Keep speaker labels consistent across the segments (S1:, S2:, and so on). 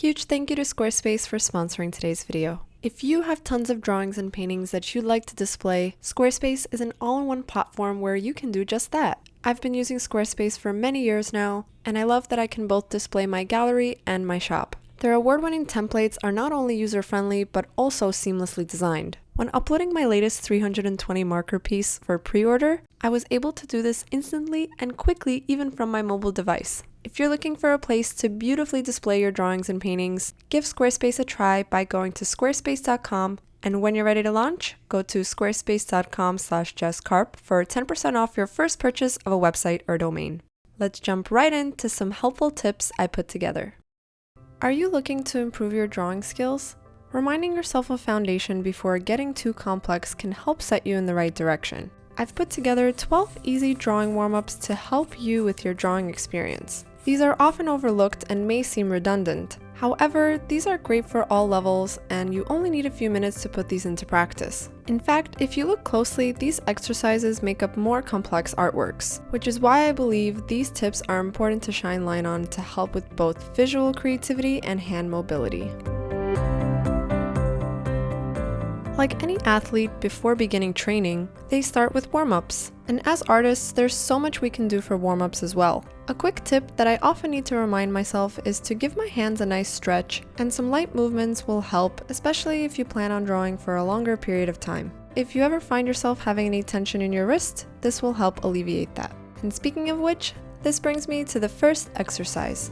S1: Huge thank you to Squarespace for sponsoring today's video. If you have tons of drawings and paintings that you'd like to display, Squarespace is an all-in-one platform where you can do just that. I've been using Squarespace for many years now, and I love that I can both display my gallery and my shop. Their award-winning templates are not only user-friendly, but also seamlessly designed. When uploading my latest 320 marker piece for pre-order, I was able to do this instantly and quickly even from my mobile device. If you're looking for a place to beautifully display your drawings and paintings, give Squarespace a try by going to squarespace.com, and when you're ready to launch, go to squarespace.com/JessCarp for 10% off your first purchase of a website or domain. Let's jump right into some helpful tips I put together. Are you looking to improve your drawing skills? Reminding yourself of foundation before getting too complex can help set you in the right direction. I've put together 12 easy drawing warm-ups to help you with your drawing experience. These are often overlooked and may seem redundant. However, these are great for all levels, and you only need a few minutes to put these into practice. In fact, if you look closely, these exercises make up more complex artworks, which is why I believe these tips are important to shine light on to help with both visual creativity and hand mobility. Like any athlete before beginning training, they start with warm-ups. And as artists, there's so much we can do for warm-ups as well. A quick tip that I often need to remind myself is to give my hands a nice stretch, and some light movements will help, especially if you plan on drawing for a longer period of time. If you ever find yourself having any tension in your wrist, this will help alleviate that. And speaking of which, this brings me to the first exercise.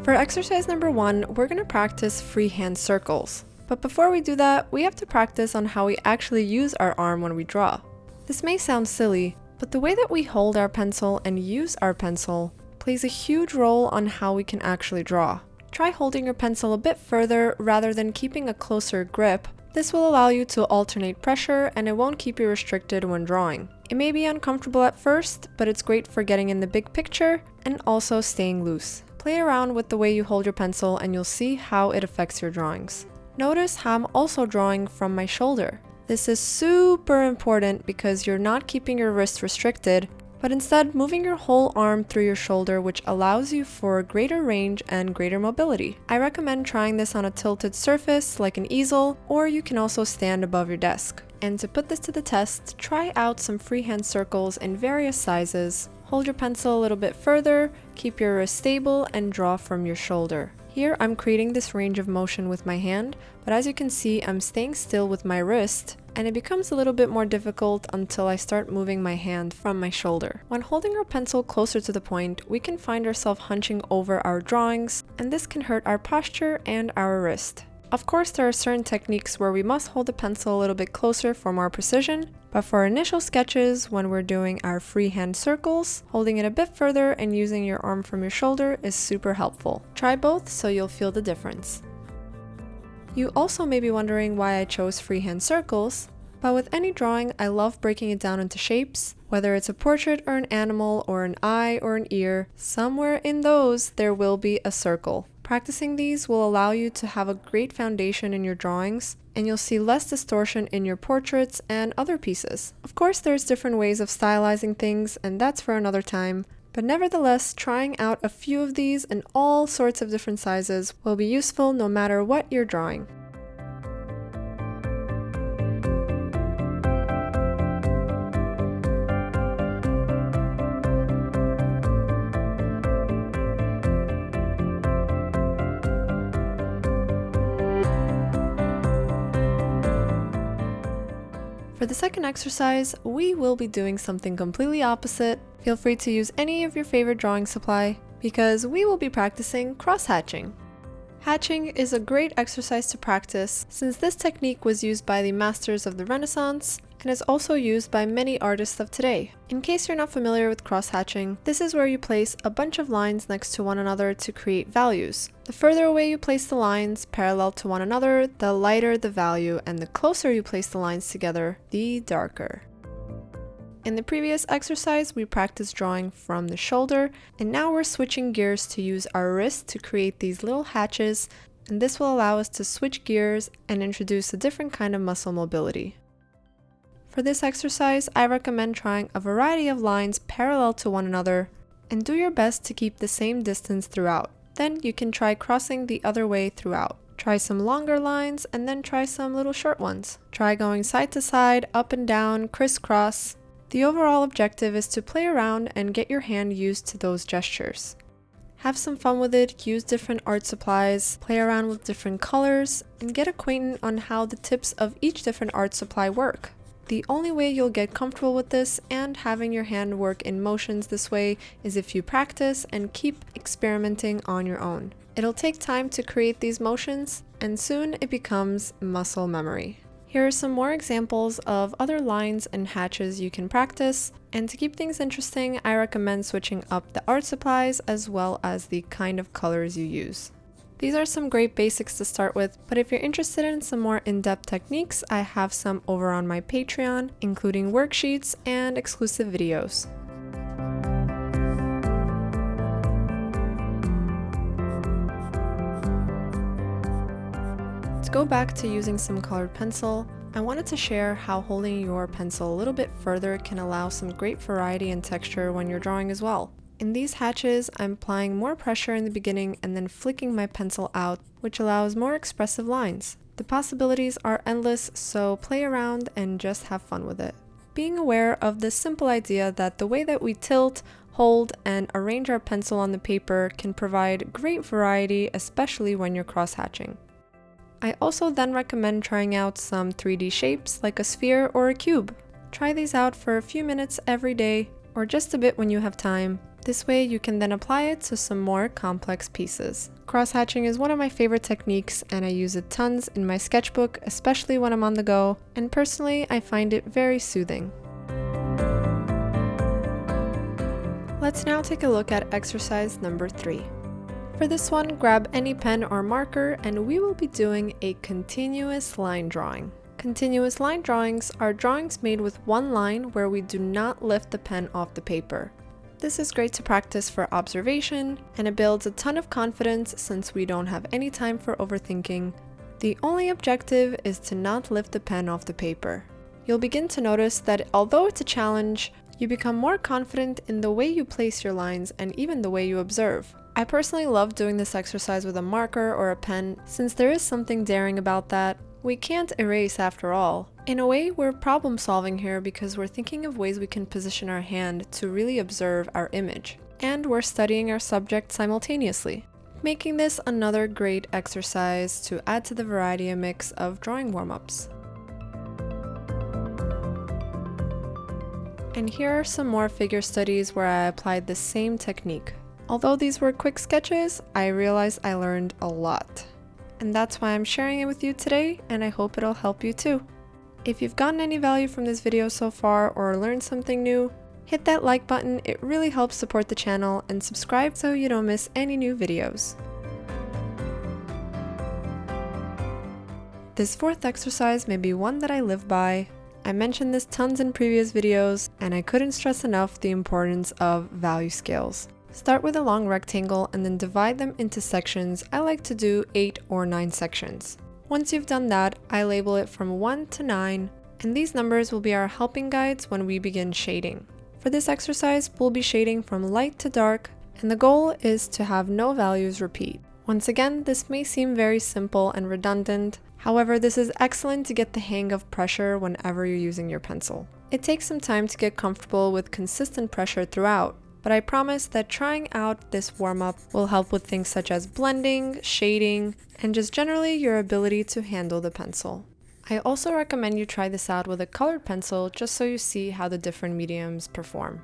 S1: For exercise number 1, we're going to practice freehand circles. But before we do that, we have to practice on how we actually use our arm when we draw. This may sound silly, but the way that we hold our pencil and use our pencil plays a huge role on how we can actually draw. Try holding your pencil a bit further rather than keeping a closer grip. This will allow you to alternate pressure, and it won't keep you restricted when drawing. It may be uncomfortable at first, but it's great for getting in the big picture and also staying loose. Play around with the way you hold your pencil and you'll see how it affects your drawings. Notice how I'm also drawing from my shoulder. This is super important because you're not keeping your wrist restricted, but instead moving your whole arm through your shoulder, which allows you for greater range and greater mobility. I recommend trying this on a tilted surface like an easel, or you can also stand above your desk. And to put this to the test, try out some freehand circles in various sizes. Hold your pencil a little bit further, keep your wrist stable, and draw from your shoulder. Here I'm creating this range of motion with my hand, but as you can see, I'm staying still with my wrist, and it becomes a little bit more difficult until I start moving my hand from my shoulder. When holding our pencil closer to the point, we can find ourselves hunching over our drawings, and this can hurt our posture and our wrist. Of course, there are certain techniques where we must hold the pencil a little bit closer for more precision, but for initial sketches, when we're doing our freehand circles, holding it a bit further and using your arm from your shoulder is super helpful. Try both so you'll feel the difference. You also may be wondering why I chose freehand circles, but with any drawing, I love breaking it down into shapes. Whether it's a portrait or an animal or an eye or an ear, somewhere in those there will be a circle. Practicing these will allow you to have a great foundation in your drawings, and you'll see less distortion in your portraits and other pieces. Of course, there's different ways of stylizing things, and that's for another time, but nevertheless, trying out a few of these in all sorts of different sizes will be useful no matter what you're drawing. For the second exercise, we will be doing something completely opposite. Feel free to use any of your favorite drawing supply because we will be practicing cross-hatching. Hatching is a great exercise to practice since this technique was used by the masters of the Renaissance and is also used by many artists of today. In case you're not familiar with cross-hatching, this is where you place a bunch of lines next to one another to create values. The further away you place the lines parallel to one another, the lighter the value, and the closer you place the lines together, the darker. In the previous exercise, we practiced drawing from the shoulder, and now we're switching gears to use our wrist to create these little hatches, and this will allow us to switch gears and introduce a different kind of muscle mobility. For this exercise, I recommend trying a variety of lines parallel to one another, and do your best to keep the same distance throughout. Then you can try crossing the other way throughout. Try some longer lines and then try some little short ones. Try going side to side, up and down, crisscross. The overall objective is to play around and get your hand used to those gestures. Have some fun with it, use different art supplies, play around with different colors, and get acquainted on how the tips of each different art supply work. The only way you'll get comfortable with this and having your hand work in motions this way is if you practice and keep experimenting on your own. It'll take time to create these motions, and soon it becomes muscle memory. Here are some more examples of other lines and hatches you can practice, and to keep things interesting, I recommend switching up the art supplies as well as the kind of colors you use. These are some great basics to start with, but if you're interested in some more in-depth techniques, I have some over on my Patreon, including worksheets and exclusive videos. To go back to using some colored pencil, I wanted to share how holding your pencil a little bit further can allow some great variety and texture when you're drawing as well. In these hatches, I'm applying more pressure in the beginning and then flicking my pencil out, which allows more expressive lines. The possibilities are endless, so play around and just have fun with it. Being aware of this simple idea that the way that we tilt, hold, and arrange our pencil on the paper can provide great variety, especially when you're cross-hatching. I also then recommend trying out some 3D shapes like a sphere or a cube. Try these out for a few minutes every day, or just a bit when you have time. This way you can then apply it to some more complex pieces. Cross-hatching is one of my favorite techniques and I use it tons in my sketchbook, especially when I'm on the go, and personally I find it very soothing. Let's now take a look at exercise number 3. For this one, grab any pen or marker and we will be doing a continuous line drawing. Continuous line drawings are drawings made with one line where we do not lift the pen off the paper. This is great to practice for observation, and it builds a ton of confidence since we don't have any time for overthinking. The only objective is to not lift the pen off the paper. You'll begin to notice that although it's a challenge, you become more confident in the way you place your lines and even the way you observe. I personally love doing this exercise with a marker or a pen since there is something daring about that. We can't erase after all. In a way, we're problem solving here because we're thinking of ways we can position our hand to really observe our image. And we're studying our subject simultaneously, making this another great exercise to add to the variety and mix of drawing warm-ups. And here are some more figure studies where I applied the same technique. Although these were quick sketches, I realized I learned a lot. And that's why I'm sharing it with you today, and I hope it'll help you too. If you've gotten any value from this video so far or learned something new, hit that like button, it really helps support the channel, and subscribe so you don't miss any new videos. This fourth exercise may be one that I live by. I mentioned this tons in previous videos, and I couldn't stress enough the importance of value scales. Start with a long rectangle and then divide them into sections. I like to do 8 or 9 sections. Once you've done that, I label it from 1 to 9, and these numbers will be our helping guides when we begin shading. For this exercise, we'll be shading from light to dark, and the goal is to have no values repeat. Once again, this may seem very simple and redundant. However, this is excellent to get the hang of pressure whenever you're using your pencil. It takes some time to get comfortable with consistent pressure throughout, but I promise that trying out this warm-up will help with things such as blending, shading, and just generally your ability to handle the pencil. I also recommend you try this out with a colored pencil just so you see how the different mediums perform.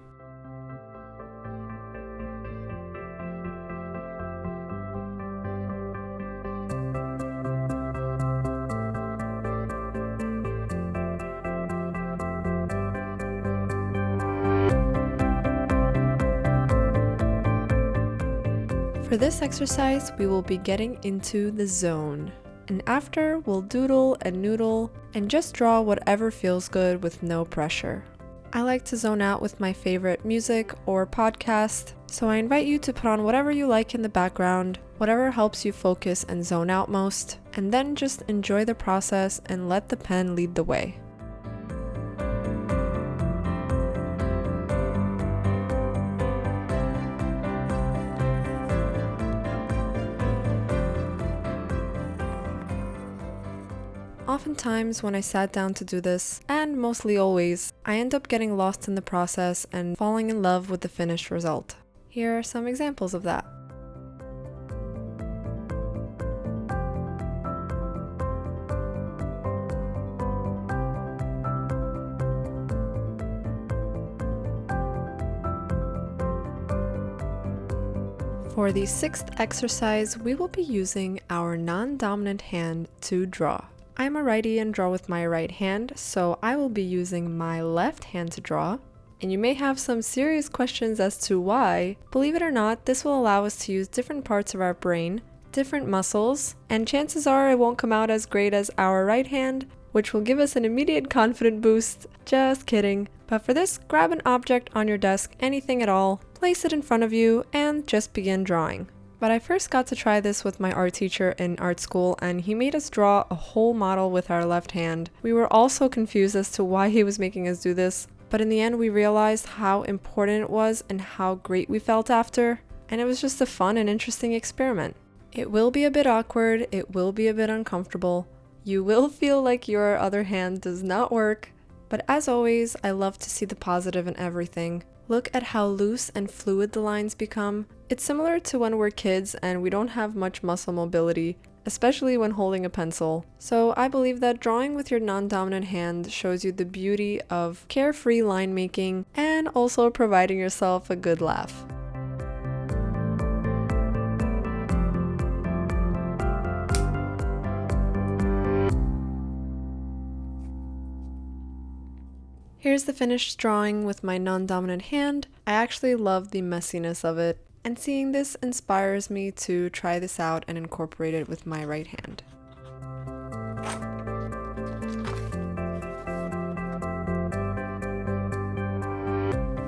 S1: For this exercise, we will be getting into the zone. And after, we'll doodle and noodle and just draw whatever feels good with no pressure. I like to zone out with my favorite music or podcast, so I invite you to put on whatever you like in the background, whatever helps you focus and zone out most, and then just enjoy the process and let the pen lead the way. oftentimes when I sat down to do this, and mostly always, I end up getting lost in the process and falling in love with the finished result. Here are some examples of that. For the sixth exercise, we will be using our non-dominant hand to draw. I'm a righty and draw with my right hand, so I will be using my left hand to draw. And you may have some serious questions as to why. Believe it or not, this will allow us to use different parts of our brain, different muscles, and chances are it won't come out as great as our right hand, which will give us an immediate confidence boost. Just kidding. But for this, grab an object on your desk, anything at all, place it in front of you, and just begin drawing. But I first got to try this with my art teacher in art school, and he made us draw a whole model with our left hand. We were all so confused as to why he was making us do this, but in the end we realized how important it was and how great we felt after, and it was just a fun and interesting experiment. It will be a bit awkward, it will be a bit uncomfortable, you will feel like your other hand does not work, but as always, I love to see the positive in everything. Look at how loose and fluid the lines become. It's similar to when we're kids and we don't have much muscle mobility, especially when holding a pencil. So I believe that drawing with your non-dominant hand shows you the beauty of carefree line making and also providing yourself a good laugh. Here's the finished drawing with my non-dominant hand. I actually love the messiness of it, and seeing this inspires me to try this out and incorporate it with my right hand.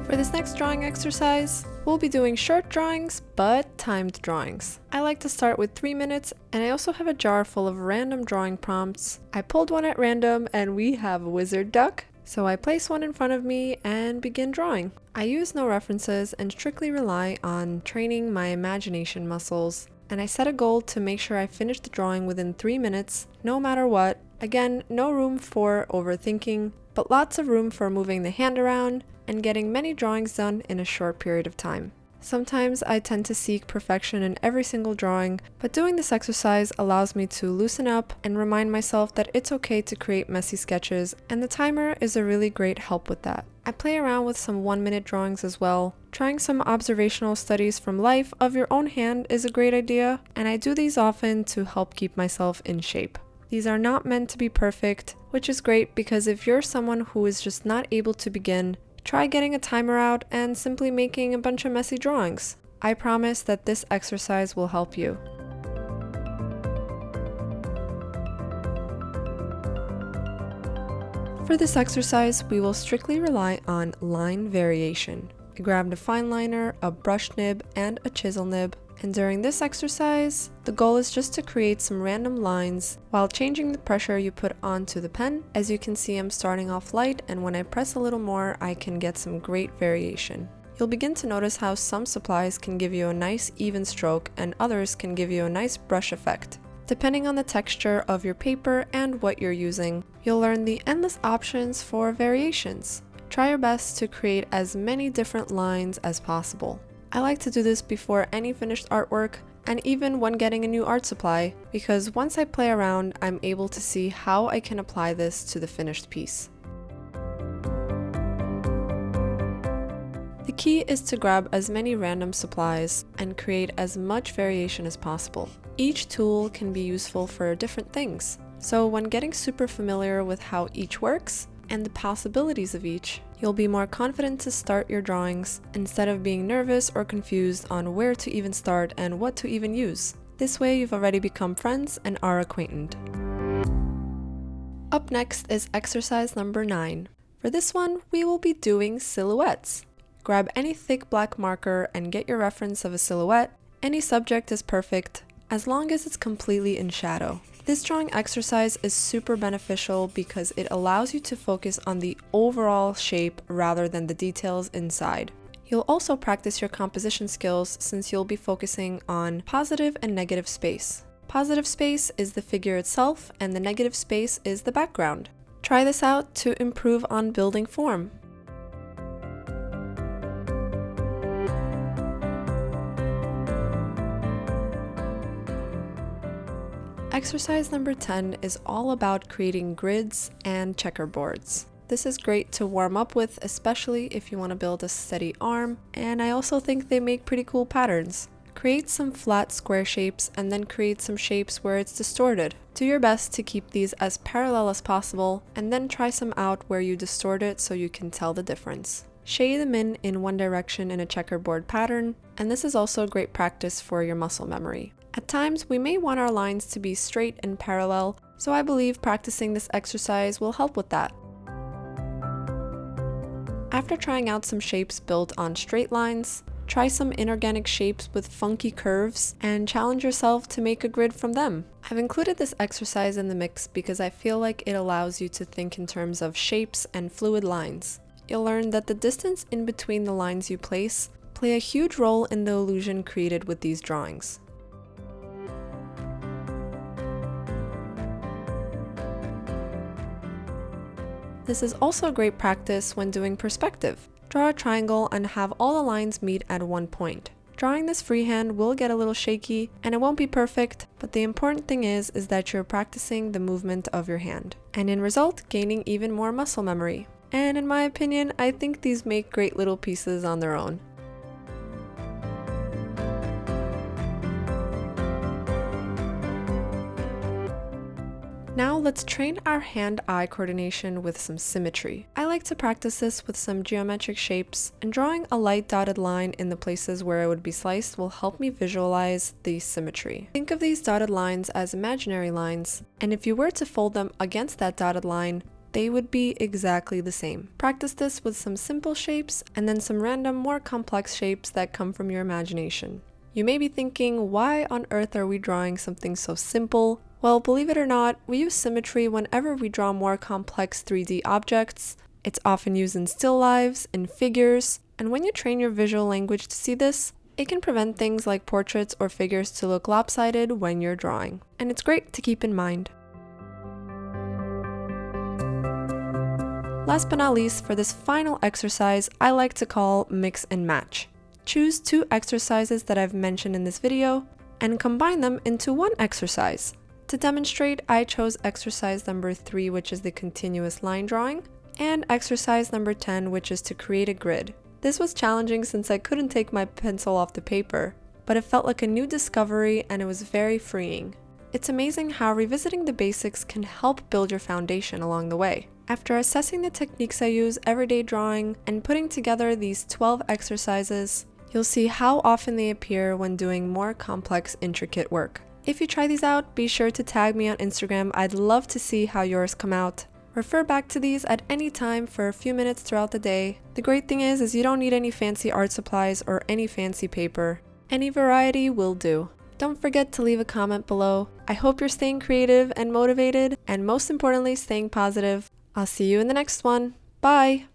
S1: For this next drawing exercise, we'll be doing short drawings, but timed drawings. I like to start with 3 minutes, and I also have a jar full of random drawing prompts. I pulled one at random, and we have a wizard duck. So I place one in front of me and begin drawing. I use no references and strictly rely on training my imagination muscles, and I set a goal to make sure I finish the drawing within 3 minutes, no matter what. Again, no room for overthinking, but lots of room for moving the hand around and getting many drawings done in a short period of time. Sometimes I tend to seek perfection in every single drawing, but doing this exercise allows me to loosen up and remind myself that it's okay to create messy sketches, and the timer is a really great help with that. I play around with some 1-minute drawings as well. Trying some observational studies from life of your own hand is a great idea, and I do these often to help keep myself in shape. These are not meant to be perfect, which is great because if you're someone who is just not able to begin, try getting a timer out and simply making a bunch of messy drawings. I promise that this exercise will help you. For this exercise, we will strictly rely on line variation. I grabbed a fine liner, a brush nib, and a chisel nib. And during this exercise, the goal is just to create some random lines while changing the pressure you put onto the pen. As you can see, I'm starting off light, and when I press a little more, I can get some great variation. You'll begin to notice how some supplies can give you a nice even stroke and others can give you a nice brush effect. Depending on the texture of your paper and what you're using, you'll learn the endless options for variations. Try your best to create as many different lines as possible. I like to do this before any finished artwork and even when getting a new art supply, because once I play around, I'm able to see how I can apply this to the finished piece. The key is to grab as many random supplies and create as much variation as possible. Each tool can be useful for different things, so when getting super familiar with how each works and the possibilities of each, you'll be more confident to start your drawings instead of being nervous or confused on where to even start and what to even use. This way you've already become friends and are acquainted. Up next is exercise number 9. For this one, we will be doing silhouettes. Grab any thick black marker and get your reference of a silhouette. Any subject is perfect, as long as it's completely in shadow. This drawing exercise is super beneficial because it allows you to focus on the overall shape rather than the details inside. You'll also practice your composition skills since you'll be focusing on positive and negative space. Positive space is the figure itself, and the negative space is the background. Try this out to improve on building form. Exercise number 10 is all about creating grids and checkerboards. This is great to warm up with, especially if you want to build a steady arm, and I also think they make pretty cool patterns. Create some flat square shapes and then create some shapes where it's distorted. Do your best to keep these as parallel as possible, and then try some out where you distort it so you can tell the difference. Shade them in one direction in a checkerboard pattern, and this is also great practice for your muscle memory. At times, we may want our lines to be straight and parallel, so I believe practicing this exercise will help with that. After trying out some shapes built on straight lines, try some inorganic shapes with funky curves and challenge yourself to make a grid from them. I've included this exercise in the mix because I feel like it allows you to think in terms of shapes and fluid lines. You'll learn that the distance in between the lines you place play a huge role in the illusion created with these drawings. This is also great practice when doing perspective. Draw a triangle and have all the lines meet at one point. Drawing this freehand will get a little shaky and it won't be perfect, but the important thing is that you're practicing the movement of your hand, and in result, gaining even more muscle memory. And in my opinion, I think these make great little pieces on their own. Now let's train our hand-eye coordination with some symmetry. I like to practice this with some geometric shapes, and drawing a light dotted line in the places where it would be sliced will help me visualize the symmetry. Think of these dotted lines as imaginary lines, and if you were to fold them against that dotted line, they would be exactly the same. Practice this with some simple shapes and then some random, more complex shapes that come from your imagination. You may be thinking, why on earth are we drawing something so simple? Well, believe it or not, we use symmetry whenever we draw more complex 3D objects. It's often used in still lives, in figures, and when you train your visual language to see this, it can prevent things like portraits or figures to look lopsided when you're drawing. And it's great to keep in mind. Last but not least, for this final exercise, I like to call mix and match. Choose 2 exercises that I've mentioned in this video and combine them into one exercise. To demonstrate, I chose exercise number 3, which is the continuous line drawing, and exercise number 10, which is to create a grid. This was challenging since I couldn't take my pencil off the paper, but it felt like a new discovery and it was very freeing. It's amazing how revisiting the basics can help build your foundation along the way. After assessing the techniques I use everyday drawing and putting together these 12 exercises, you'll see how often they appear when doing more complex, intricate work. If you try these out, be sure to tag me on Instagram. I'd love to see how yours come out. Refer back to these at any time for a few minutes throughout the day. The great thing is you don't need any fancy art supplies or any fancy paper. Any variety will do. Don't forget to leave a comment below. I hope you're staying creative and motivated, and most importantly, staying positive. I'll see you in the next one. Bye!